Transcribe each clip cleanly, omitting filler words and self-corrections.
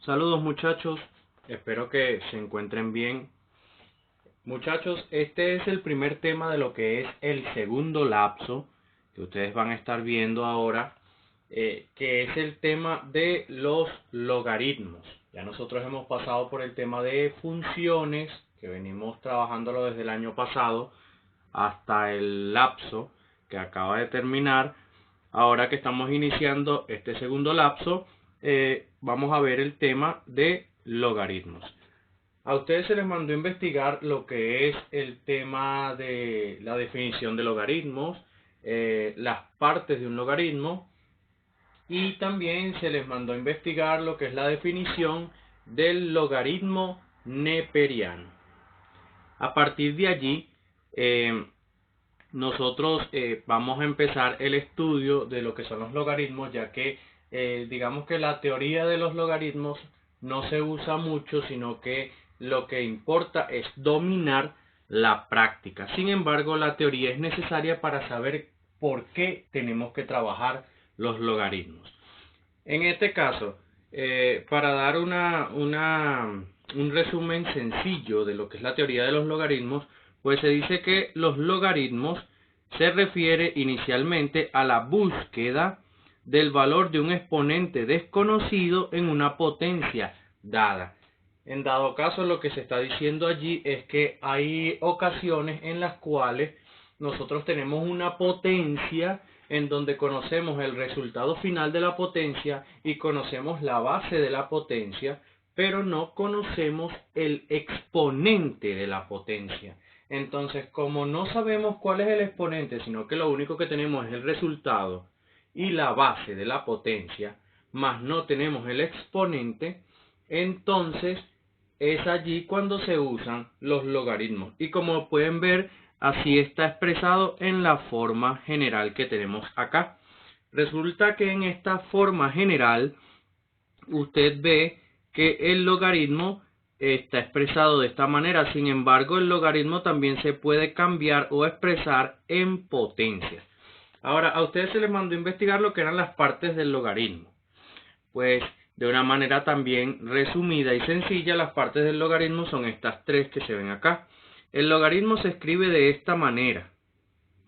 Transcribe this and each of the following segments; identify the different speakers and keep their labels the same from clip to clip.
Speaker 1: Saludos muchachos, espero que se encuentren bien. Muchachos, este es el primer tema de lo que es el segundo lapso que ustedes van a estar viendo ahora, que es el tema de los logaritmos. Ya nosotros hemos pasado por el tema de funciones, que venimos trabajándolo desde el año pasado hasta el lapso que acaba de terminar. Ahora que estamos iniciando este segundo lapso, vamos a ver el tema de logaritmos. A ustedes se les mandó investigar lo que es el tema de la definición de logaritmos, las partes de un logaritmo, y también se les mandó investigar lo que es la definición del logaritmo neperiano. A partir de allí, nosotros vamos a empezar el estudio de lo que son los logaritmos, ya que digamos que la teoría de los logaritmos no se usa mucho, sino que lo que importa es dominar la práctica. Sin embargo, la teoría es necesaria para saber por qué tenemos que trabajar los logaritmos. En este caso, para dar un resumen sencillo de lo que es la teoría de los logaritmos, pues se dice que los logaritmos se refiere inicialmente a la búsqueda del valor de un exponente desconocido en una potencia dada. En dado caso, lo que se está diciendo allí es que hay ocasiones en las cuales nosotros tenemos una potencia en donde conocemos el resultado final de la potencia y conocemos la base de la potencia, pero no conocemos el exponente de la potencia. Entonces, como no sabemos cuál es el exponente, sino que lo único que tenemos es el resultado y la base de la potencia, más no tenemos el exponente, entonces es allí cuando se usan los logaritmos. Y como pueden ver, así está expresado en la forma general que tenemos acá. Resulta que en esta forma general usted ve que el logaritmo está expresado de esta manera. Sin embargo, el logaritmo también se puede cambiar o expresar en potencias. Ahora, a ustedes se les mandó a investigar lo que eran las partes del logaritmo. Pues, de una manera también resumida y sencilla, las partes del logaritmo son estas tres que se ven acá. El logaritmo se escribe de esta manera,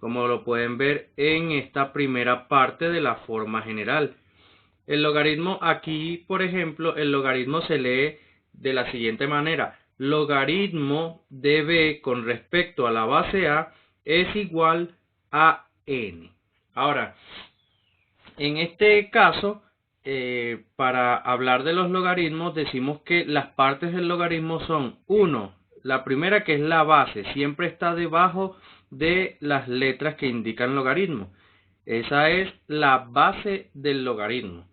Speaker 1: como lo pueden ver en esta primera parte de la forma general. El logaritmo aquí, por ejemplo, el logaritmo se lee de la siguiente manera. Logaritmo de b con respecto a la base a es igual a n. Ahora, en este caso, para hablar de los logaritmos, decimos que las partes del logaritmo son 1. La primera, que es la base, siempre está debajo de las letras que indican logaritmo. Esa es la base del logaritmo.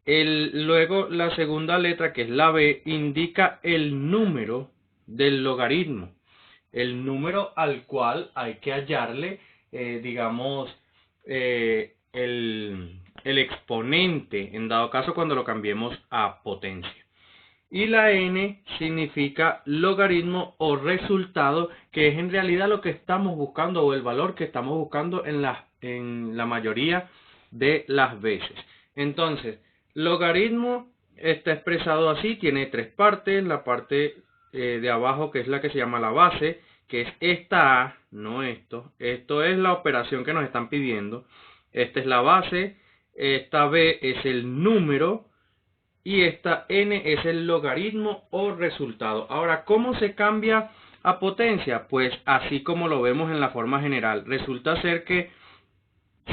Speaker 1: Luego, la segunda letra, que es la b, indica el número del logaritmo. El número al cual hay que hallarle, digamos, el exponente, en dado caso cuando lo cambiemos a potencia. Y la n significa logaritmo o resultado, que es en realidad lo que estamos buscando o el valor que estamos buscando en la mayoría de las veces. Entonces, logaritmo está expresado así, tiene tres partes. La parte de abajo, que es la que se llama la base, que es esta A, no esto. Esto es la operación que nos están pidiendo. Esta es la base, esta B es el número y esta n es el logaritmo o resultado. Ahora, ¿cómo se cambia a potencia? Pues así como lo vemos en la forma general. Resulta ser que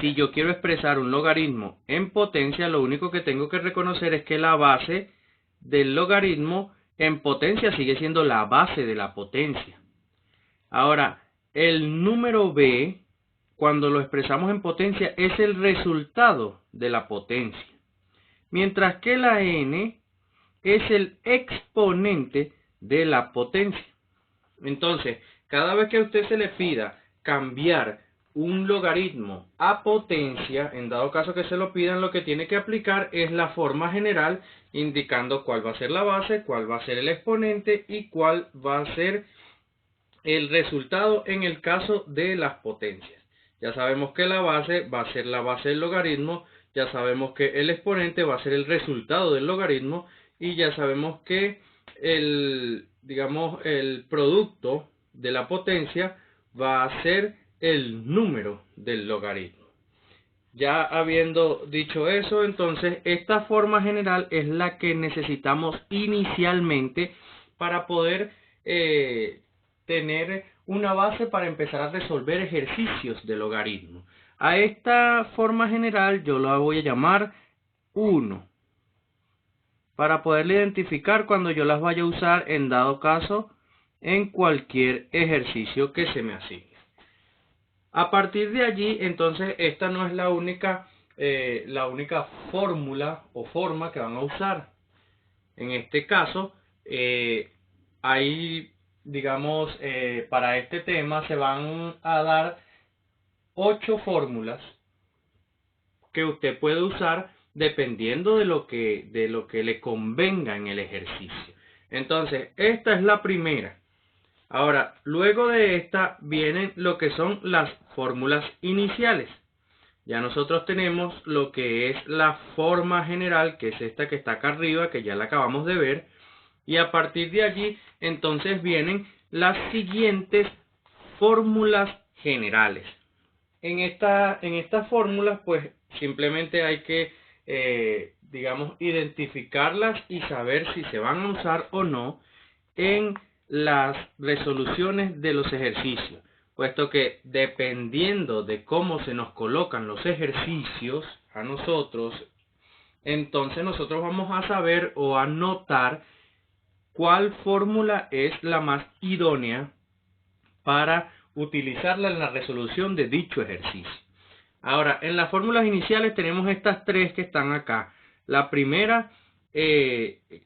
Speaker 1: si yo quiero expresar un logaritmo en potencia, lo único que tengo que reconocer es que la base del logaritmo en potencia sigue siendo la base de la potencia. Ahora, el número b, cuando lo expresamos en potencia, es el resultado de la potencia. Mientras que la n es el exponente de la potencia. Entonces, cada vez que a usted se le pida cambiar un logaritmo a potencia, en dado caso que se lo pidan, lo que tiene que aplicar es la forma general, indicando cuál va a ser la base, cuál va a ser el exponente y cuál va a ser el resultado en el caso de las potencias. Ya sabemos que la base va a ser la base del logaritmo, ya sabemos que el exponente va a ser el resultado del logaritmo y ya sabemos que digamos, el producto de la potencia va a ser el número del logaritmo. Ya habiendo dicho eso, entonces esta forma general es la que necesitamos inicialmente para poder tener una base para empezar a resolver ejercicios de logaritmo. A esta forma general yo la voy a llamar 1, para poderla identificar cuando yo las vaya a usar en dado caso en cualquier ejercicio que se me asigne. A partir de allí, entonces, esta no es la única fórmula o forma que van a usar. En este caso, hay, digamos, para este tema se van a dar 8 fórmulas que usted puede usar dependiendo de lo que le convenga en el ejercicio. Entonces, esta es la primera. Ahora, luego de esta vienen lo que son las fórmulas iniciales. Ya nosotros tenemos lo que es la forma general, que es esta que está acá arriba, que ya la acabamos de ver. Y a partir de allí, entonces vienen las siguientes fórmulas generales. En estas fórmulas, pues simplemente hay que, digamos, identificarlas y saber si se van a usar o no en las resoluciones de los ejercicios, puesto que dependiendo de cómo se nos colocan los ejercicios a nosotros, entonces nosotros vamos a saber o a notar cuál fórmula es la más idónea para utilizarla en la resolución de dicho ejercicio. Ahora, en las fórmulas iniciales tenemos estas 3 que están acá. La primera,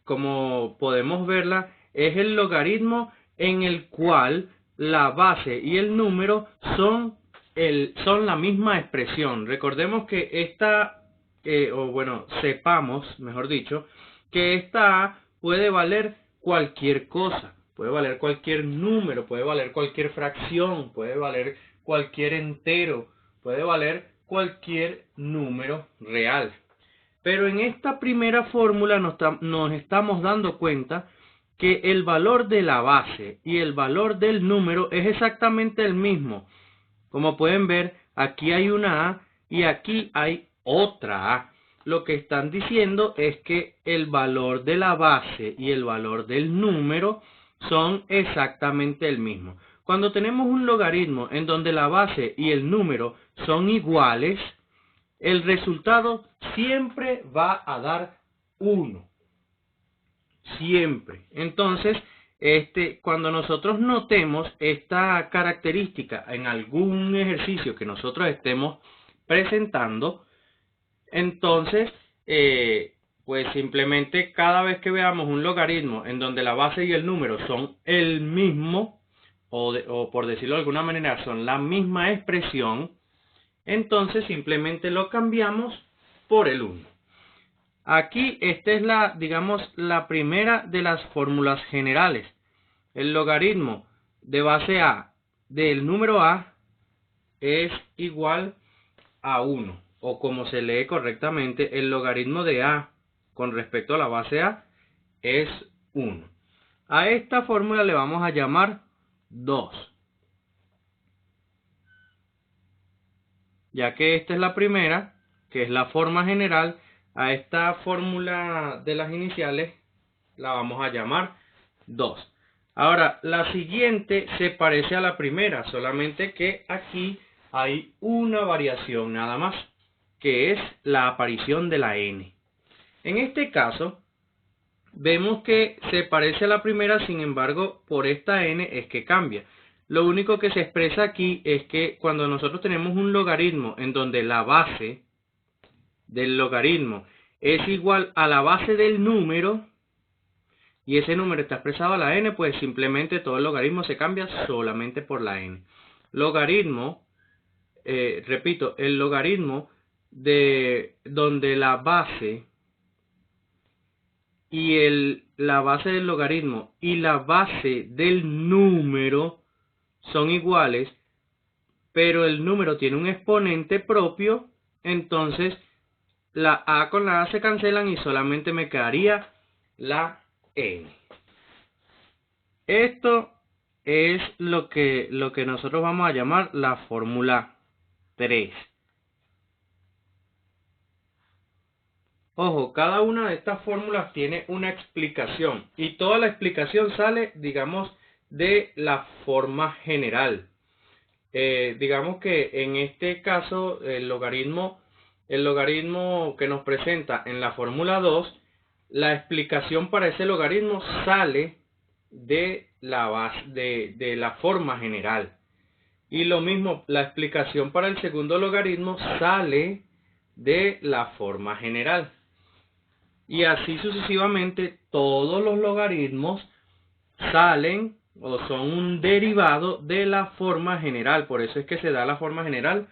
Speaker 1: como podemos verla, es el logaritmo en el cual la base y el número son la misma expresión. Recordemos que sepamos, mejor dicho, que esta A puede valer cualquier cosa. Puede valer cualquier número, puede valer cualquier fracción, puede valer cualquier entero, puede valer cualquier número real. Pero en esta primera fórmula nos estamos dando cuenta que el valor de la base y el valor del número es exactamente el mismo. Como pueden ver, aquí hay una A y aquí hay otra A. Lo que están diciendo es que el valor de la base y el valor del número son exactamente el mismo. Cuando tenemos un logaritmo en donde la base y el número son iguales, el resultado siempre va a dar 1. Siempre. Entonces, cuando nosotros notemos esta característica en algún ejercicio que nosotros estemos presentando, entonces, pues simplemente cada vez que veamos un logaritmo en donde la base y el número son el mismo, o por decirlo de alguna manera, son la misma expresión, entonces simplemente lo cambiamos por el 1. Aquí esta es la primera de las fórmulas generales. El logaritmo de base A del número A es igual a 1. O como se lee correctamente, el logaritmo de A con respecto a la base A es 1. A esta fórmula le vamos a llamar 2. Ya que esta es la primera, que es la forma general, a esta fórmula de las iniciales la vamos a llamar 2. Ahora, la siguiente se parece a la primera, solamente que aquí hay una variación nada más, que es la aparición de la n. En este caso, vemos que se parece a la primera, sin embargo, por esta n es que cambia. Lo único que se expresa aquí es que cuando nosotros tenemos un logaritmo en donde la base del logaritmo es igual a la base del número, y ese número está expresado a la n, pues simplemente todo el logaritmo se cambia solamente por la n. Logaritmo, repito, el logaritmo de donde la base y la base del logaritmo y la base del número son iguales, pero el número tiene un exponente propio, entonces la a con la a se cancelan y solamente me quedaría la n. Esto es lo que nosotros vamos a llamar la fórmula 3. Ojo, cada una de estas fórmulas tiene una explicación y toda la explicación sale, digamos, de la forma general. Digamos que en este caso el logaritmo que nos presenta en la fórmula 2, la explicación para ese logaritmo sale de la base, de la forma general. Y lo mismo, la explicación para el segundo logaritmo sale de la forma general. Y así sucesivamente todos los logaritmos salen o son un derivado de la forma general. Por eso es que se da la forma general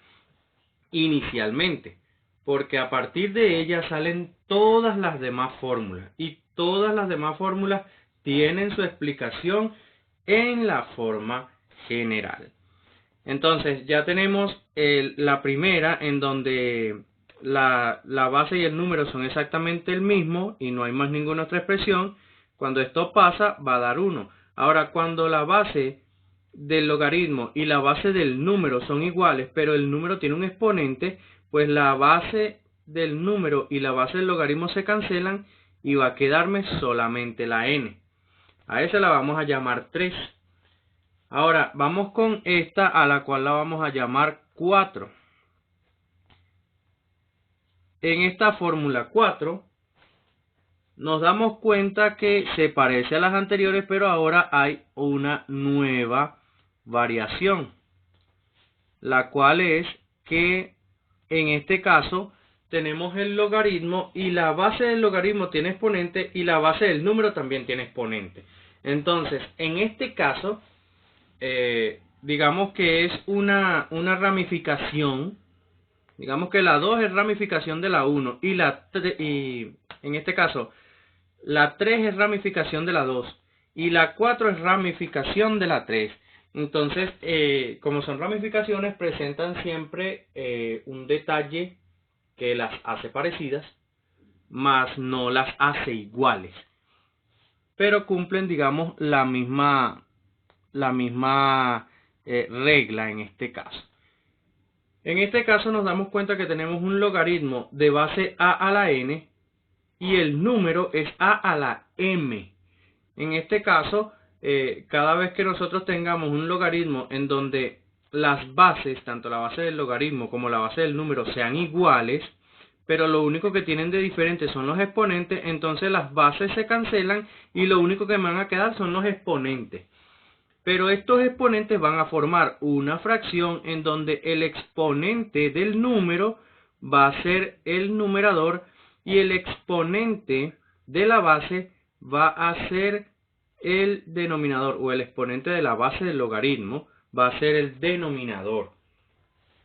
Speaker 1: inicialmente, porque a partir de ella salen todas las demás fórmulas y todas las demás fórmulas tienen su explicación en la forma general. Entonces ya tenemos la primera, en donde la base y el número son exactamente el mismo y no hay más ninguna otra expresión. Cuando esto pasa va a dar 1. Ahora, cuando la base del logaritmo y la base del número son iguales, pero el número tiene un exponente, pues la base del número y la base del logaritmo se cancelan y va a quedarme solamente la n. A esa la vamos a llamar 3. Ahora vamos con esta, a la cual la vamos a llamar 4. En esta fórmula 4 nos damos cuenta que se parece a las anteriores, pero ahora hay una nueva variación, la cual es que en este caso tenemos el logaritmo y la base del logaritmo tiene exponente y la base del número también tiene exponente. Entonces, en este caso, digamos que es una ramificación. Digamos que la 2 es ramificación de la 1 y en este caso la 3 es ramificación de la 2 y la 4 es ramificación de la 3. Entonces, como son ramificaciones, presentan siempre un detalle que las hace parecidas, mas no las hace iguales. Pero cumplen, digamos, la misma regla en este caso. En este caso nos damos cuenta que tenemos un logaritmo de base a la n y el número es a la m. En este caso, cada vez que nosotros tengamos un logaritmo en donde las bases, tanto la base del logaritmo como la base del número, sean iguales, pero lo único que tienen de diferente son los exponentes, entonces las bases se cancelan y lo único que me van a quedar son los exponentes. Pero estos exponentes van a formar una fracción en donde el exponente del número va a ser el numerador y el exponente de la base va a ser el denominador, o el exponente de la base del logaritmo va a ser el denominador.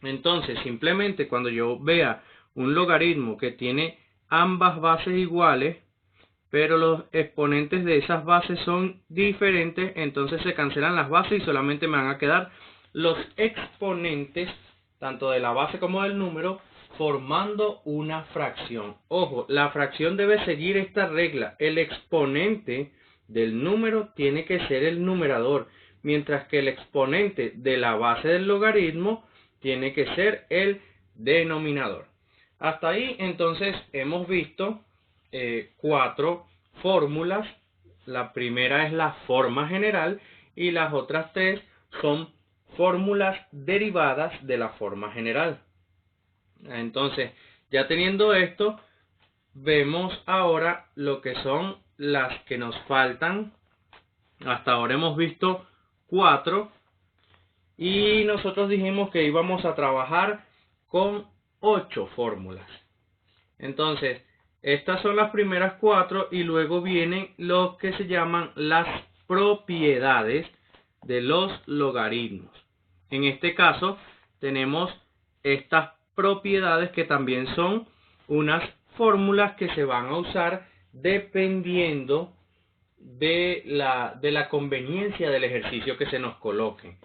Speaker 1: Entonces, simplemente cuando yo vea un logaritmo que tiene ambas bases iguales, pero los exponentes de esas bases son diferentes, entonces se cancelan las bases y solamente me van a quedar los exponentes, tanto de la base como del número, formando una fracción. Ojo, la fracción debe seguir esta regla. El exponente del número tiene que ser el numerador, mientras que el exponente de la base del logaritmo tiene que ser el denominador. Hasta ahí, entonces, hemos visto 4 fórmulas. La primera es la forma general y las otras 3 son fórmulas derivadas de la forma general. Entonces, ya teniendo esto, vemos ahora lo que son las que nos faltan. Hasta ahora hemos visto 4 y nosotros dijimos que íbamos a trabajar con 8 fórmulas. Entonces, estas son las primeras 4 y luego vienen lo que se llaman las propiedades de los logaritmos. En este caso, tenemos estas propiedades que también son unas fórmulas que se van a usar dependiendo de la conveniencia del ejercicio que se nos coloque.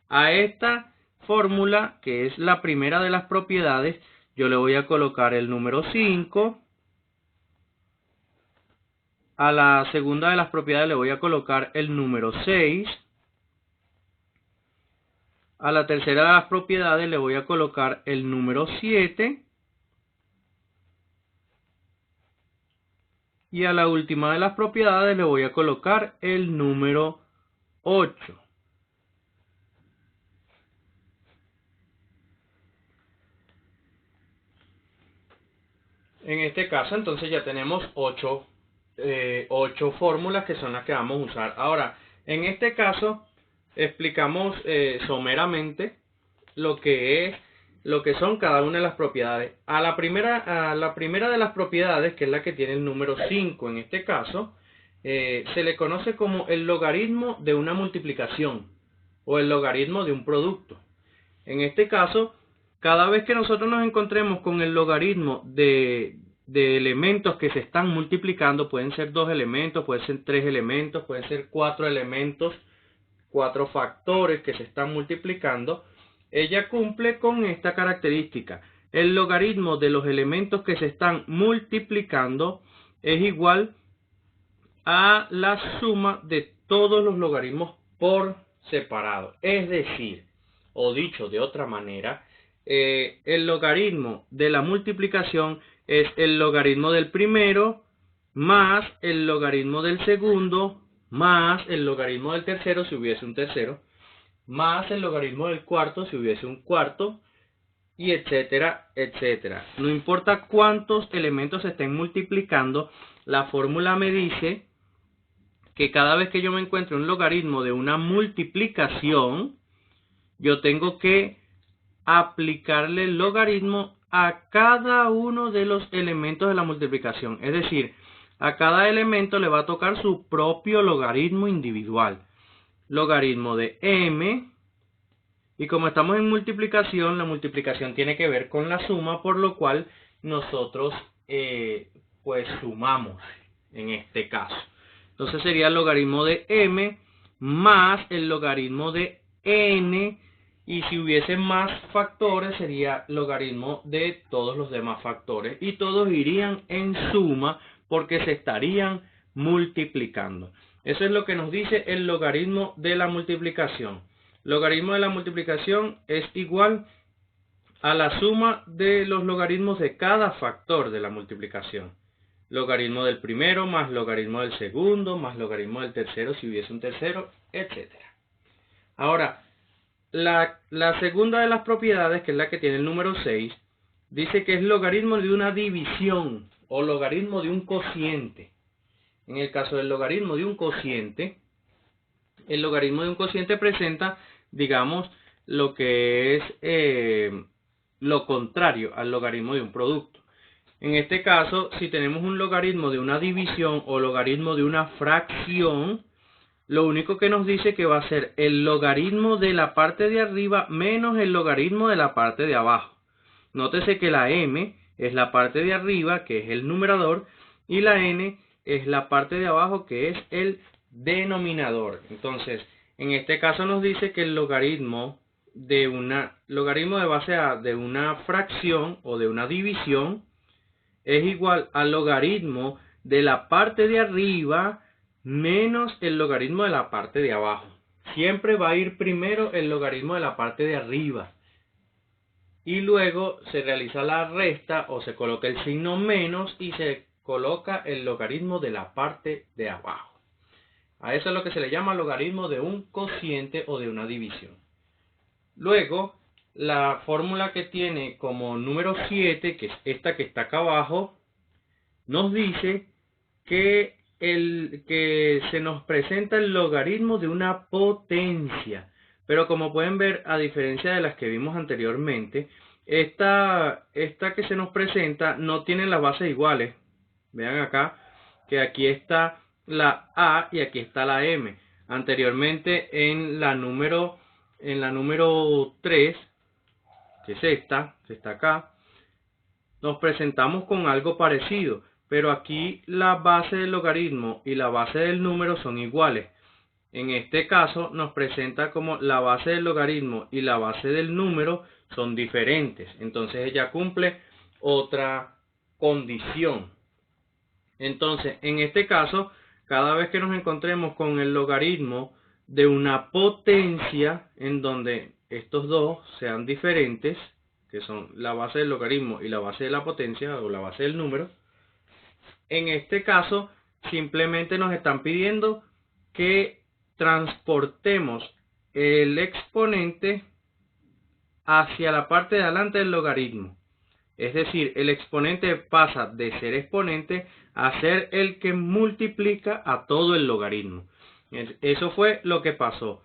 Speaker 1: A esta fórmula, que es la primera de las propiedades, yo le voy a colocar el número 5. A la segunda de las propiedades le voy a colocar el número 6. A la tercera de las propiedades le voy a colocar el número 7. Y a la última de las propiedades le voy a colocar el número 8. En este caso entonces ya tenemos 8 fórmulas que son las que vamos a usar. Ahora, en este caso explicamos someramente lo que son cada una de las propiedades. A la primera de las propiedades, que es la que tiene el número 5 en este caso, se le conoce como el logaritmo de una multiplicación o el logaritmo de un producto. En este caso, cada vez que nosotros nos encontremos con el logaritmo de elementos que se están multiplicando, pueden ser 2 elementos, pueden ser 3 elementos, pueden ser 4 elementos, 4 factores que se están multiplicando, ella cumple con esta característica. El logaritmo de los elementos que se están multiplicando es igual a la suma de todos los logaritmos por separado. Es decir, o dicho de otra manera, el logaritmo de la multiplicación es el logaritmo del primero más el logaritmo del segundo más el logaritmo del tercero si hubiese un tercero más el logaritmo del cuarto si hubiese un cuarto, y etcétera, etcétera. No importa cuántos elementos se estén multiplicando, la fórmula me dice que cada vez que yo me encuentre un logaritmo de una multiplicación, yo tengo que aplicarle el logaritmo a cada uno de los elementos de la multiplicación. Es decir, a cada elemento le va a tocar su propio logaritmo individual. Logaritmo de m, y como estamos en multiplicación, la multiplicación tiene que ver con la suma, por lo cual nosotros pues sumamos en este caso. Entonces sería el logaritmo de m más el logaritmo de n, y si hubiese más factores sería logaritmo de todos los demás factores, y todos irían en suma porque se estarían multiplicando. Eso es lo que nos dice el logaritmo de la multiplicación. Logaritmo de la multiplicación es igual a la suma de los logaritmos de cada factor de la multiplicación. Logaritmo del primero más logaritmo del segundo más logaritmo del tercero si hubiese un tercero, etc. Ahora, la segunda de las propiedades, que es la que tiene el número 6, dice que es logaritmo de una división o logaritmo de un cociente. En el caso del logaritmo de un cociente, el logaritmo de un cociente presenta, digamos, lo que es lo contrario al logaritmo de un producto. En este caso, si tenemos un logaritmo de una división o logaritmo de una fracción, lo único que nos dice que va a ser el logaritmo de la parte de arriba menos el logaritmo de la parte de abajo. Nótese que la m es la parte de arriba, que es el numerador, y la n es la parte de abajo, que es el denominador. Entonces, en este caso nos dice que el logaritmo de base A de una fracción o de una división es igual al logaritmo de la parte de arriba menos el logaritmo de la parte de abajo. Siempre va a ir primero el logaritmo de la parte de arriba y luego se realiza la resta o se coloca el signo menos y se coloca el logaritmo de la parte de abajo. A eso es lo que se le llama logaritmo de un cociente o de una división. Luego, la fórmula que tiene como número 7, que es esta que está acá abajo, nos dice que se nos presenta el logaritmo de una potencia. Pero como pueden ver, a diferencia de las que vimos anteriormente, esta que se nos presenta no tiene las bases iguales. Vean acá que aquí está la A y aquí está la M. Anteriormente en la número 3, que es esta, que está acá, nos presentamos con algo parecido, pero aquí la base del logaritmo y la base del número son iguales. En este caso nos presenta como la base del logaritmo y la base del número son diferentes. Entonces ella cumple otra condición. Entonces, en este caso, cada vez que nos encontremos con el logaritmo de una potencia en donde estos dos sean diferentes, que son la base del logaritmo y la base de la potencia o la base del número, en este caso simplemente nos están pidiendo que transportemos el exponente hacia la parte de adelante del logaritmo. Es decir, el exponente pasa de ser exponente a ser el que multiplica a todo el logaritmo. Eso fue lo que pasó.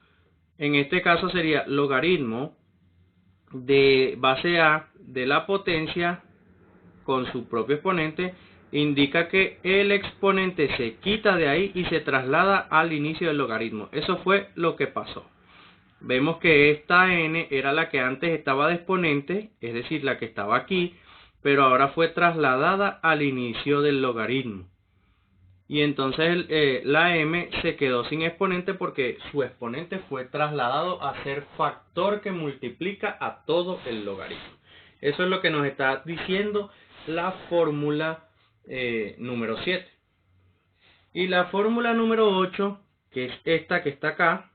Speaker 1: En este caso sería logaritmo de base a de la potencia con su propio exponente, indica que el exponente se quita de ahí y se traslada al inicio del logaritmo. Eso fue lo que pasó. Vemos que esta n era la que antes estaba de exponente, es decir, la que estaba aquí, pero ahora fue trasladada al inicio del logaritmo. Y entonces la m se quedó sin exponente porque su exponente fue trasladado a ser factor que multiplica a todo el logaritmo. Eso es lo que nos está diciendo la fórmula número 7. Y la fórmula número 8, que es esta que está acá,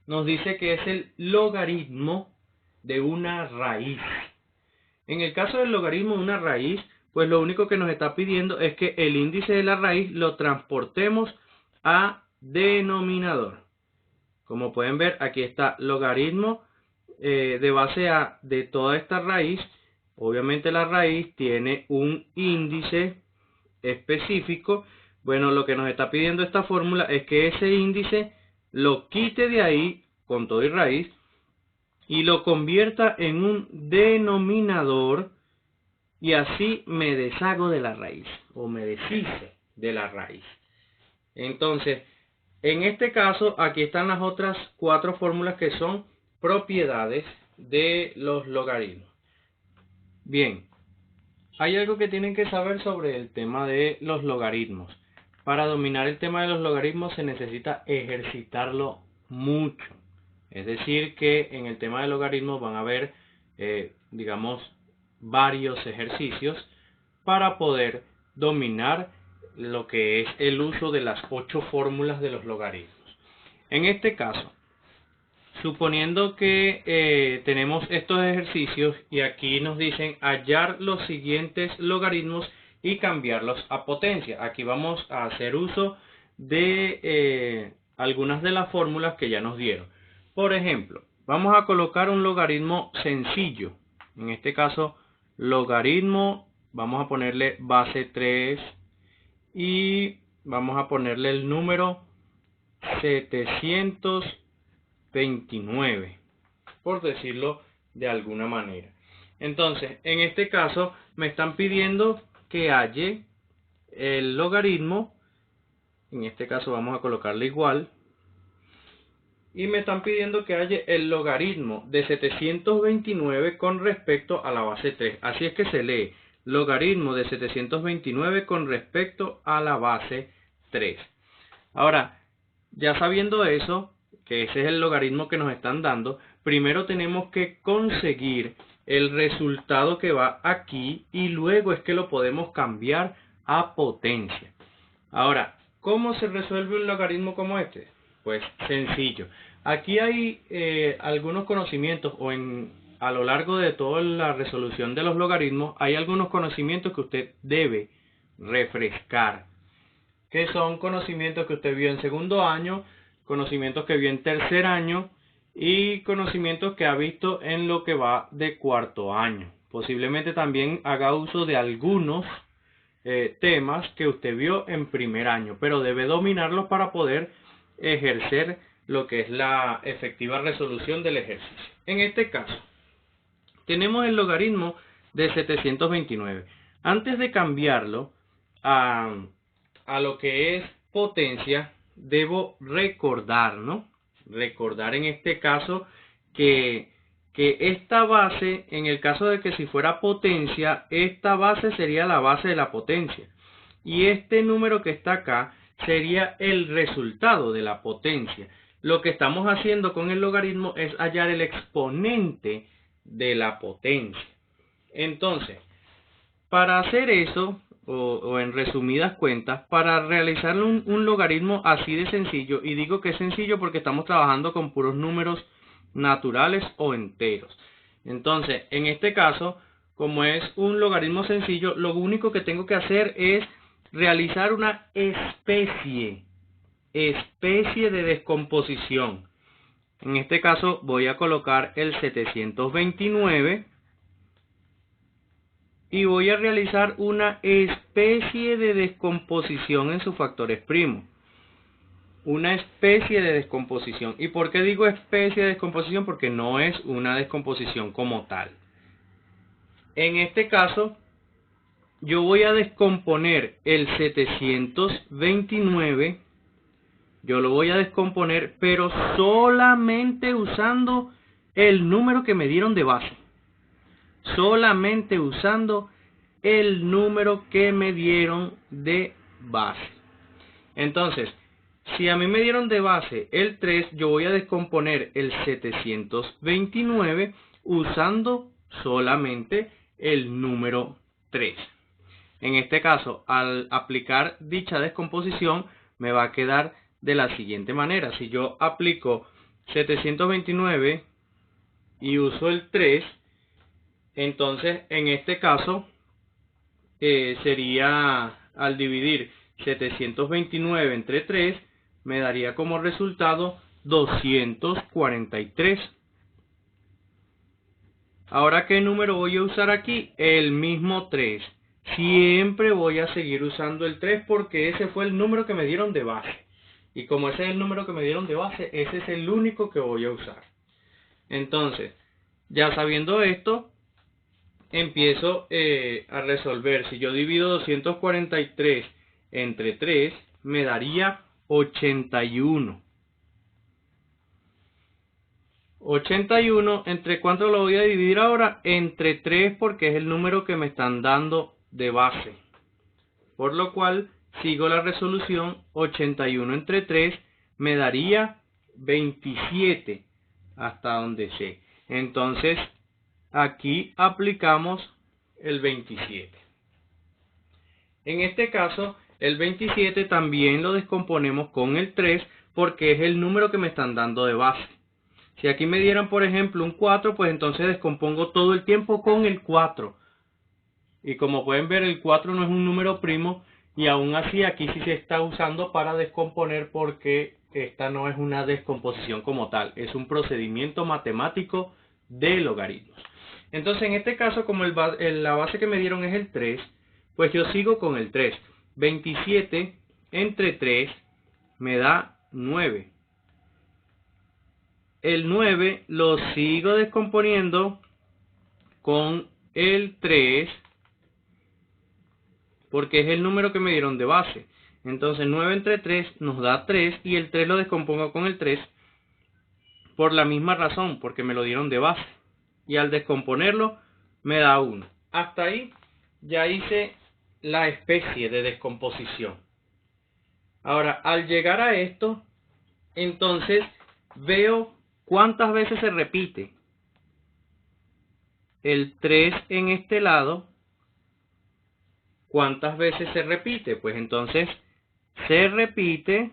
Speaker 1: nos dice que es el logaritmo de una raíz. En el caso del logaritmo de una raíz, pues lo único que nos está pidiendo es que el índice de la raíz lo transportemos a denominador. Como pueden ver, aquí está logaritmo de base a de toda esta raíz. Obviamente la raíz tiene un índice específico. Bueno, lo que nos está pidiendo esta fórmula es que ese índice lo quite de ahí con todo y raíz y lo convierta en un denominador, y así me deshago de la raíz o me deshice de la raíz. Entonces, en este caso, aquí están las otras 4 fórmulas que son propiedades de los logaritmos. Bien, hay algo que tienen que saber sobre el tema de los logaritmos. Para dominar el tema de los logaritmos se necesita ejercitarlo mucho. Es decir, que en el tema de logaritmos van a haber, digamos, varios ejercicios para poder dominar lo que es el uso de las 8 fórmulas de los logaritmos. En este caso, suponiendo que tenemos estos ejercicios y aquí nos dicen hallar los siguientes logaritmos y cambiarlos a potencia. Aquí vamos a hacer uso de algunas de las fórmulas que ya nos dieron. Por ejemplo, vamos a colocar un logaritmo sencillo. En este caso, logaritmo, vamos a ponerle base 3 y vamos a ponerle el número 729, por decirlo de alguna manera. Entonces, en este caso, me están pidiendo que halle el logaritmo. En este caso vamos a colocarle igual. Y me están pidiendo que halle el logaritmo de 729 con respecto a la base 3. Así es que se lee logaritmo de 729 con respecto a la base 3. Ahora, ya sabiendo eso, que ese es el logaritmo que nos están dando, primero tenemos que conseguir el resultado que va aquí y luego es que lo podemos cambiar a potencia. Ahora, ¿cómo se resuelve un logaritmo como este? Pues sencillo. Aquí hay algunos conocimientos a lo largo de toda la resolución de los logaritmos hay algunos conocimientos que usted debe refrescar, que son conocimientos que usted vio en segundo año, conocimientos que vio en tercer año y conocimientos que ha visto en lo que va de cuarto año. Posiblemente también haga uso de algunos temas que usted vio en primer año, pero debe dominarlos para poder ejercer lo que es la efectiva resolución del ejercicio. En este caso, tenemos el logaritmo de 729. Antes de cambiarlo a lo que es potencia, debo recordar, ¿no? Recordar en este caso que esta base, en el caso de que si fuera potencia, esta base sería la base de la potencia. Y este número que está acá sería el resultado de la potencia. Lo que estamos haciendo con el logaritmo es hallar el exponente de la potencia. Entonces, para hacer eso, o en resumidas cuentas, para realizar un logaritmo así de sencillo, y digo que es sencillo porque estamos trabajando con puros números naturales o enteros. Entonces, en este caso, como es un logaritmo sencillo, lo único que tengo que hacer es realizar una especie de descomposición. En este caso voy a colocar el 729 y voy a realizar una especie de descomposición en sus factores primos. Una especie de descomposición. ¿Y por qué digo especie de descomposición? Porque no es una descomposición como tal. En este caso, yo voy a descomponer el 729. Yo lo voy a descomponer, pero solamente usando el número que me dieron de base. Solamente usando el número que me dieron de base. Entonces, si a mí me dieron de base el 3, yo voy a descomponer el 729 usando solamente el número 3. En este caso, al aplicar dicha descomposición, me va a quedar de la siguiente manera. Si yo aplico 729 y uso el 3, entonces en este caso sería, al dividir 729 entre 3, me daría como resultado 243. Ahora, ¿qué número voy a usar aquí? El mismo 3. Siempre voy a seguir usando el 3 porque ese fue el número que me dieron de base. Y como ese es el número que me dieron de base, ese es el único que voy a usar. Entonces, ya sabiendo esto, empiezo a resolver. Si yo divido 243 entre 3, me daría 81. 81, ¿entre cuánto lo voy a dividir ahora? Entre 3, porque es el número que me están dando de base. Por lo cual, sigo la resolución. 81 entre 3 me daría 27, hasta donde sé. Entonces, aquí aplicamos el 27. En este caso, el 27 también lo descomponemos con el 3, porque es el número que me están dando de base. Si aquí me dieran, por ejemplo, un 4, pues entonces descompongo todo el tiempo con el 4. Y como pueden ver, el 4 no es un número primo, y aún así aquí sí se está usando para descomponer, porque esta no es una descomposición como tal, es un procedimiento matemático de logaritmos. Entonces, en este caso, como la base que me dieron es el 3, pues yo sigo con el 3. 27 entre 3 me da 9. El 9 lo sigo descomponiendo con el 3, porque es el número que me dieron de base. Entonces 9 entre 3 nos da 3, y el 3 lo descompongo con el 3 por la misma razón, porque me lo dieron de base. Y al descomponerlo me da 1. Hasta ahí ya hice la especie de descomposición. Ahora, al llegar a esto, entonces veo cuántas veces se repite el 3 en este lado. ¿Cuántas veces se repite? Pues entonces se repite,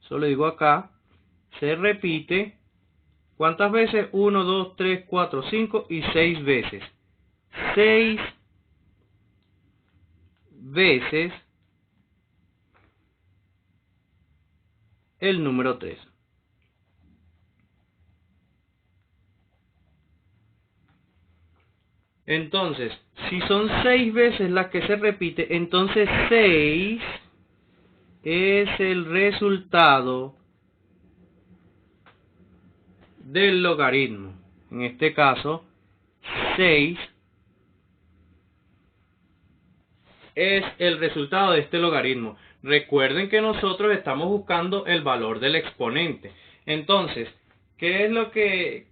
Speaker 1: eso lo digo acá, se repite, ¿cuántas veces? 1, 2, 3, 4, 5 y 6 veces. 6 veces el número 3. Entonces, si son 6 veces las que se repite, entonces 6 es el resultado del logaritmo. En este caso, 6 es el resultado de este logaritmo. Recuerden que nosotros estamos buscando el valor del exponente. Entonces, ¿qué es lo que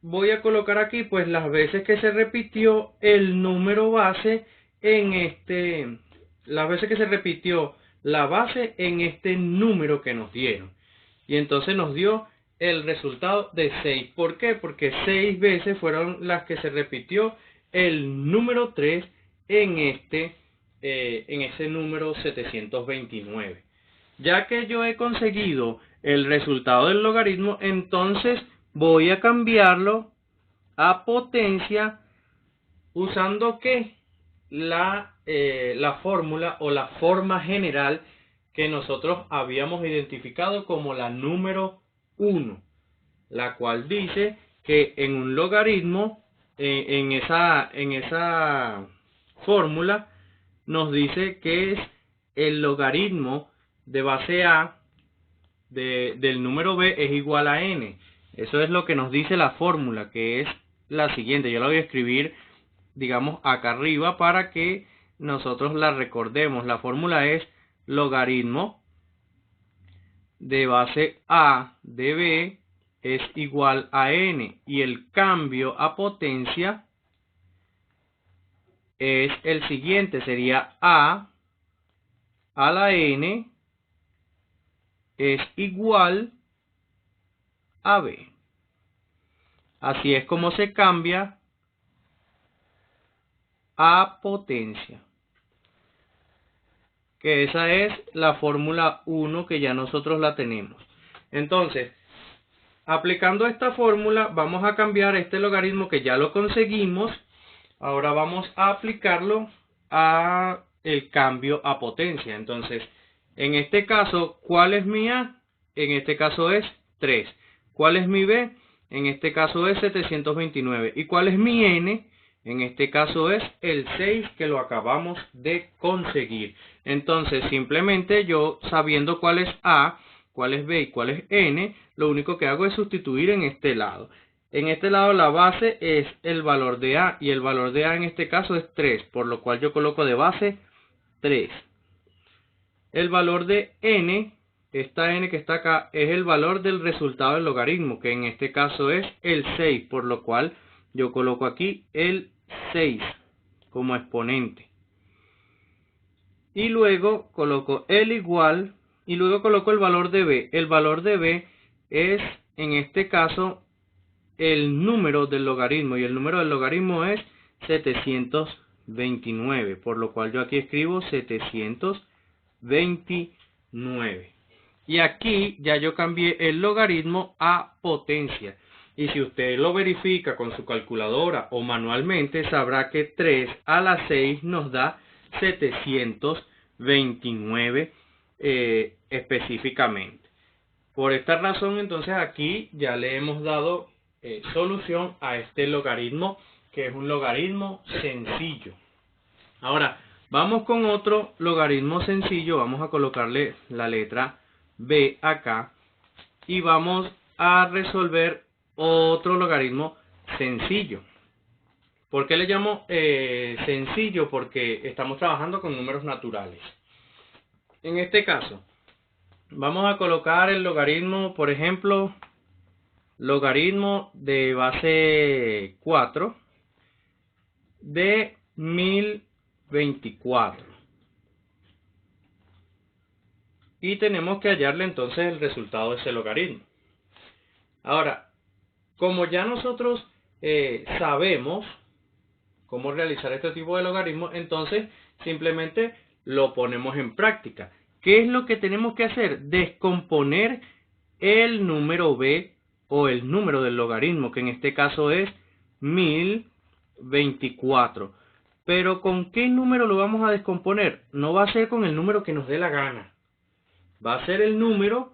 Speaker 1: voy a colocar aquí? Pues las veces que se repitió el número base en las veces que se repitió la base en este número que nos dieron. Y entonces nos dio el resultado de 6. ¿Por qué? Porque 6 veces fueron las que se repitió el número 3 en ese número 729. Ya que yo he conseguido el resultado del logaritmo, entonces voy a cambiarlo a potencia usando ¿qué? La fórmula o la forma general que nosotros habíamos identificado como la número 1, la cual dice que en un logaritmo, en esa fórmula, nos dice que es el logaritmo de base a del número b es igual a n. Eso es lo que nos dice la fórmula, que es la siguiente. Yo la voy a escribir, digamos, acá arriba para que nosotros la recordemos. La fórmula es logaritmo de base a de b es igual a n, y el cambio a potencia es el siguiente, sería a la n es igual a b. Así es como se cambia a potencia, que esa es la fórmula 1 que ya nosotros la tenemos. Entonces, aplicando esta fórmula, vamos a cambiar este logaritmo que ya lo conseguimos. Ahora vamos a aplicarlo a el cambio a potencia. Entonces, en este caso, ¿cuál es mi a? En este caso es 3. ¿Cuál es mi b? En este caso es 729. ¿Y cuál es mi n? En este caso es el 6 que lo acabamos de conseguir. Entonces, simplemente yo, sabiendo cuál es a, cuál es b y cuál es n, lo único que hago es sustituir en este lado. En este lado la base es el valor de a, y el valor de a en este caso es 3, por lo cual yo coloco de base 3. El valor de n, esta n que está acá, es el valor del resultado del logaritmo, que en este caso es el 6, por lo cual yo coloco aquí el 6 como exponente. Y luego coloco el igual, y luego coloco el valor de b. El valor de b es, en este caso, el número del logaritmo, y el número del logaritmo es 729, por lo cual yo aquí escribo 729. Y aquí ya yo cambié el logaritmo a potencia. Y si usted lo verifica con su calculadora o manualmente, sabrá que 3 a la 6 nos da 729 específicamente. Por esta razón, entonces aquí ya le hemos dado solución a este logaritmo, que es un logaritmo sencillo. Ahora, vamos con otro logaritmo sencillo. Vamos a colocarle la letra b acá y vamos a resolver otro logaritmo sencillo. ¿Por qué le llamo sencillo? Porque estamos trabajando con números naturales. En este caso, vamos a colocar el logaritmo, por ejemplo, logaritmo de base 4 de 1024. Y tenemos que hallarle entonces el resultado de ese logaritmo. Ahora, como ya nosotros sabemos cómo realizar este tipo de logaritmos, entonces simplemente lo ponemos en práctica. ¿Qué es lo que tenemos que hacer? Descomponer el número b o el número del logaritmo, que en este caso es 1024. Pero ¿con qué número lo vamos a descomponer? No va a ser con el número que nos dé la gana. Va a ser el número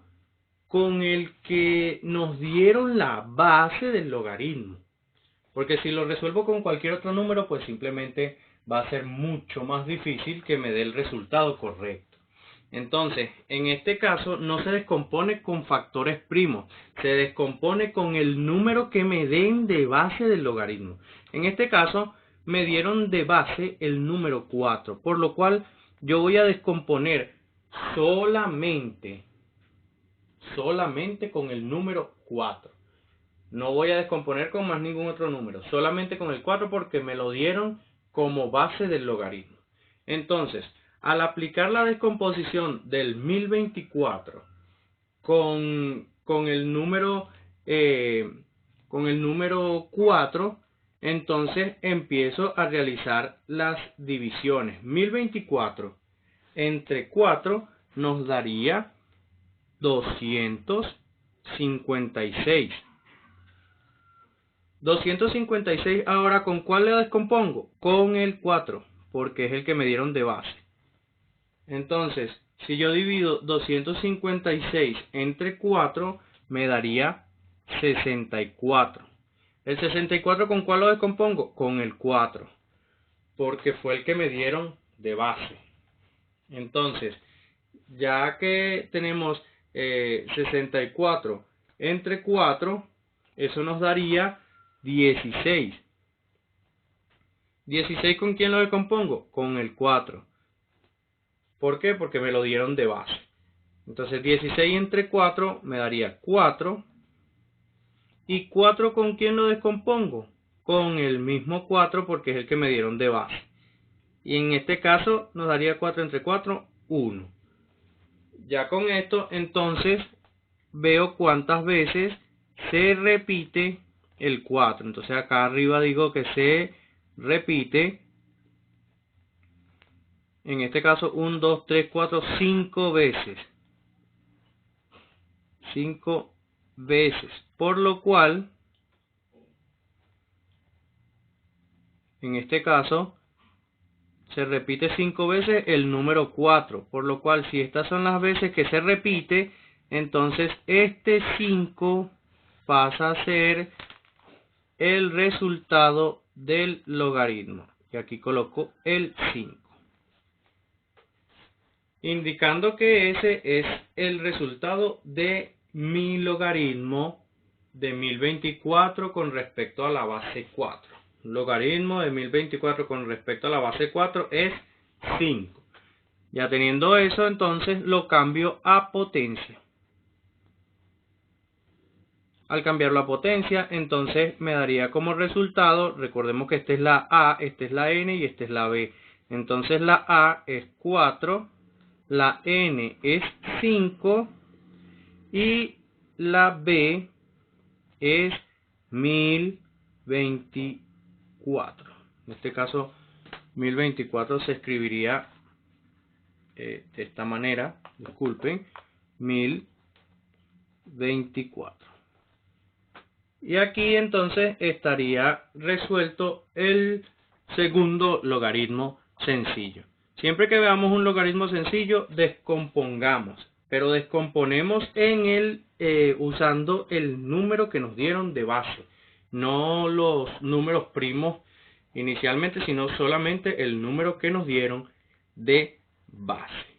Speaker 1: con el que nos dieron la base del logaritmo. Porque si lo resuelvo con cualquier otro número, pues simplemente va a ser mucho más difícil que me dé el resultado correcto. Entonces, en este caso no se descompone con factores primos, se descompone con el número que me den de base del logaritmo. En este caso me dieron de base el número 4, por lo cual yo voy a descomponer solamente con el número 4. No voy a descomponer con más ningún otro número, solamente con el 4 porque me lo dieron como base del logaritmo. Entonces, al aplicar la descomposición del 1024 con con el número 4, entonces empiezo a realizar las divisiones. 1024 entre 4 nos daría 256. 256 ahora, ¿con cuál le descompongo? Con el 4, porque es el que me dieron de base. Entonces, si yo divido 256 entre 4, me daría 64. ¿El 64 con cuál lo descompongo? Con el 4, porque fue el que me dieron de base. Entonces, ya que tenemos 64 entre 4, eso nos daría 16. ¿16 con quién lo descompongo? Con el 4. ¿Por qué? Porque me lo dieron de base. Entonces 16 entre 4 me daría 4. ¿Y 4 con quién lo descompongo? Con el mismo 4, porque es el que me dieron de base. Y en este caso nos daría 4 entre 4, 1. Ya con esto, entonces, veo cuántas veces se repite el 4. Entonces acá arriba digo que se repite, en este caso, 1, 2, 3, 4, 5 veces. 5 veces. Por lo cual, en este caso, se repite 5 veces el número 4. Por lo cual, si estas son las veces que se repite, entonces este 5 pasa a ser el resultado del logaritmo. Y aquí coloco el 5. Indicando que ese es el resultado de mi logaritmo de 1024 con respecto a la base 4. Logaritmo de 1024 con respecto a la base 4 es 5. Ya teniendo eso, entonces lo cambio a potencia. Al cambiarlo a potencia, entonces me daría como resultado, recordemos que esta es la A, esta es la N y esta es la B. Entonces la A es 4, la N es 5 y la B es 1024. En este caso, 1024 se escribiría de esta manera, disculpen, 1024. Y aquí entonces estaría resuelto el segundo logaritmo sencillo. Siempre que veamos un logaritmo sencillo, descompongamos, pero descomponemos usando el número que nos dieron de base, no los números primos inicialmente, sino solamente el número que nos dieron de base.